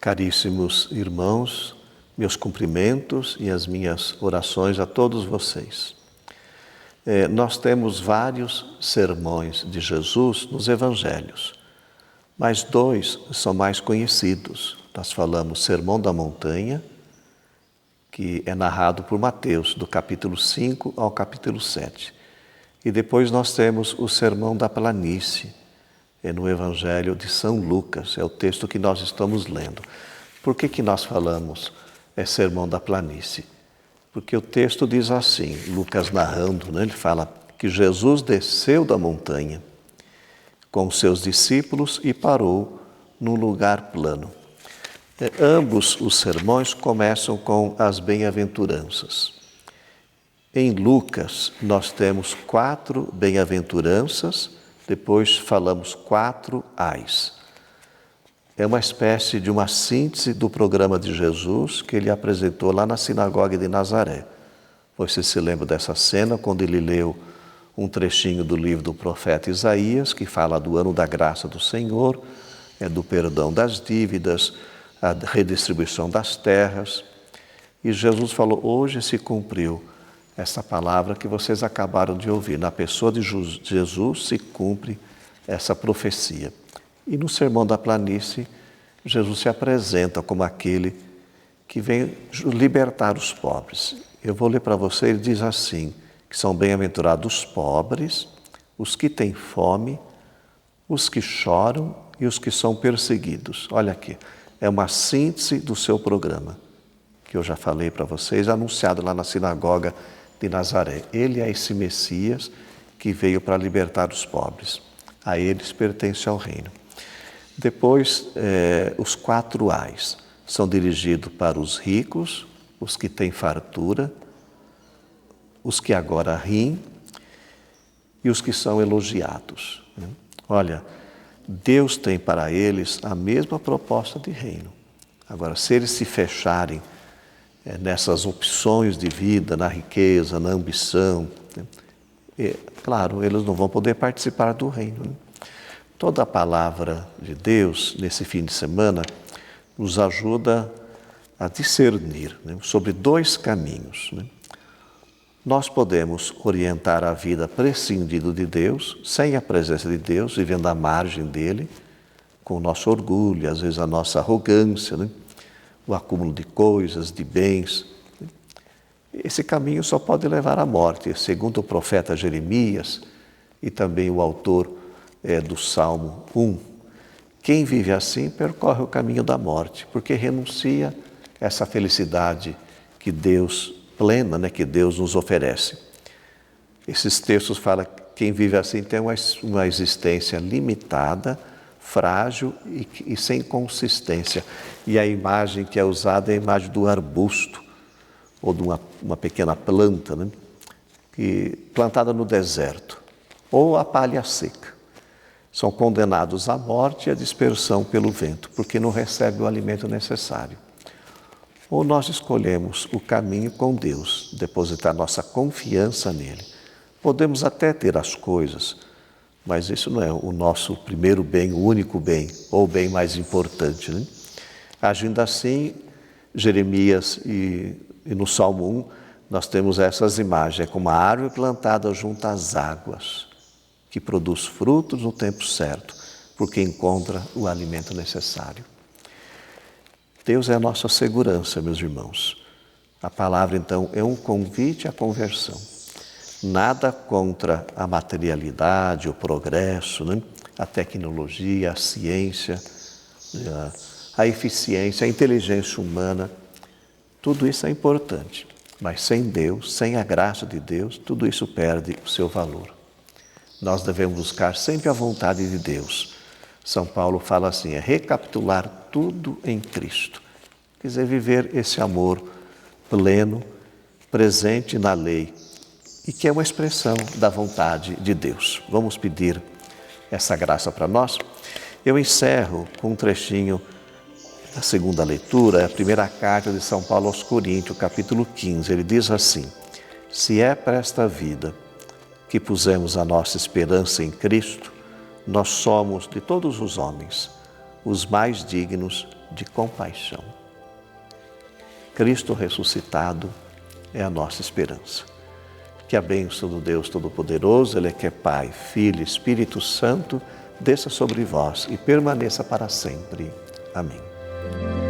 Caríssimos irmãos, meus cumprimentos e as minhas orações a todos vocês. Nós temos vários sermões de Jesus nos evangelhos, mas dois são mais conhecidos. Nós falamos Sermão da Montanha, que é narrado por Mateus, do capítulo 5 ao capítulo 7. E depois nós temos o Sermão da Planície, no Evangelho de São Lucas, é o texto que nós estamos lendo. Por que nós falamos Sermão da Planície? Porque o texto diz assim, Lucas narrando, ele fala que Jesus desceu da montanha com seus discípulos e parou num lugar plano. Ambos os sermões começam com as bem-aventuranças. Em Lucas, nós temos 4 bem-aventuranças, depois falamos 4 ais. É uma espécie de uma síntese do programa de Jesus que ele apresentou lá na sinagoga de Nazaré. Você se lembra dessa cena quando ele leu um trechinho do livro do profeta Isaías, que fala do ano da graça do Senhor, do perdão das dívidas, a redistribuição das terras. E Jesus falou, hoje se cumpriu essa palavra que vocês acabaram de ouvir. Na pessoa de Jesus se cumpre essa profecia. E no Sermão da Planície, Jesus se apresenta como aquele que vem libertar os pobres. Eu vou ler para você, ele diz assim, que são bem-aventurados os pobres, os que têm fome, os que choram e os que são perseguidos. Olha aqui, é uma síntese do seu programa, que eu já falei para vocês, anunciado lá na sinagoga de Nazaré. Ele é esse Messias que veio para libertar os pobres. A eles pertence ao reino. Depois, os 4 ais são dirigidos para os ricos, os que têm fartura, os que agora riem e os que são elogiados. Olha, Deus tem para eles a mesma proposta de reino. Agora, se eles se fecharem nessas opções de vida, na riqueza, na ambição, claro, eles não vão poder participar do reino. Toda a palavra de Deus, nesse fim de semana, nos ajuda a discernir sobre 2 caminhos. Nós podemos orientar a vida prescindindo de Deus, sem a presença de Deus, vivendo à margem dele, com o nosso orgulho, às vezes a nossa arrogância, o acúmulo de coisas, de bens. Esse caminho só pode levar à morte. Segundo o profeta Jeremias e também o autor do Salmo 1, quem vive assim percorre o caminho da morte, porque renuncia a essa felicidade que Deus plena, que Deus nos oferece. Esses textos falam que quem vive assim tem uma existência limitada, frágil e sem consistência. E a imagem que é usada é a imagem do arbusto, ou de uma pequena planta, plantada no deserto, ou a palha seca. São condenados à morte e à dispersão pelo vento, porque não recebem o alimento necessário. Ou nós escolhemos o caminho com Deus, depositar nossa confiança nele. Podemos até ter as coisas, mas isso não é o nosso primeiro bem, o único bem, ou o bem mais importante. Agindo assim, Jeremias e no Salmo 1, nós temos essas imagens, é como uma árvore plantada junto às águas, que produz frutos no tempo certo, porque encontra o alimento necessário. Deus é a nossa segurança, meus irmãos. A palavra, então, é um convite à conversão. Nada contra a materialidade, o progresso, a tecnologia, a ciência, a eficiência, a inteligência humana. Tudo isso é importante, mas sem Deus, sem a graça de Deus, tudo isso perde o seu valor. Nós devemos buscar sempre a vontade de Deus. São Paulo fala assim, recapitular tudo em Cristo. Quer dizer, viver esse amor pleno, presente na lei, e que é uma expressão da vontade de Deus. Vamos pedir essa graça para nós? Eu encerro com um trechinho da segunda leitura, a primeira carta de São Paulo aos Coríntios, capítulo 15. Ele diz assim, se é para esta vida que pusemos a nossa esperança em Cristo, nós somos de todos os homens os mais dignos de compaixão. Cristo ressuscitado é a nossa esperança. Que a bênção do Deus Todo-Poderoso, Ele que é Pai, Filho e Espírito Santo, desça sobre vós e permaneça para sempre. Amém.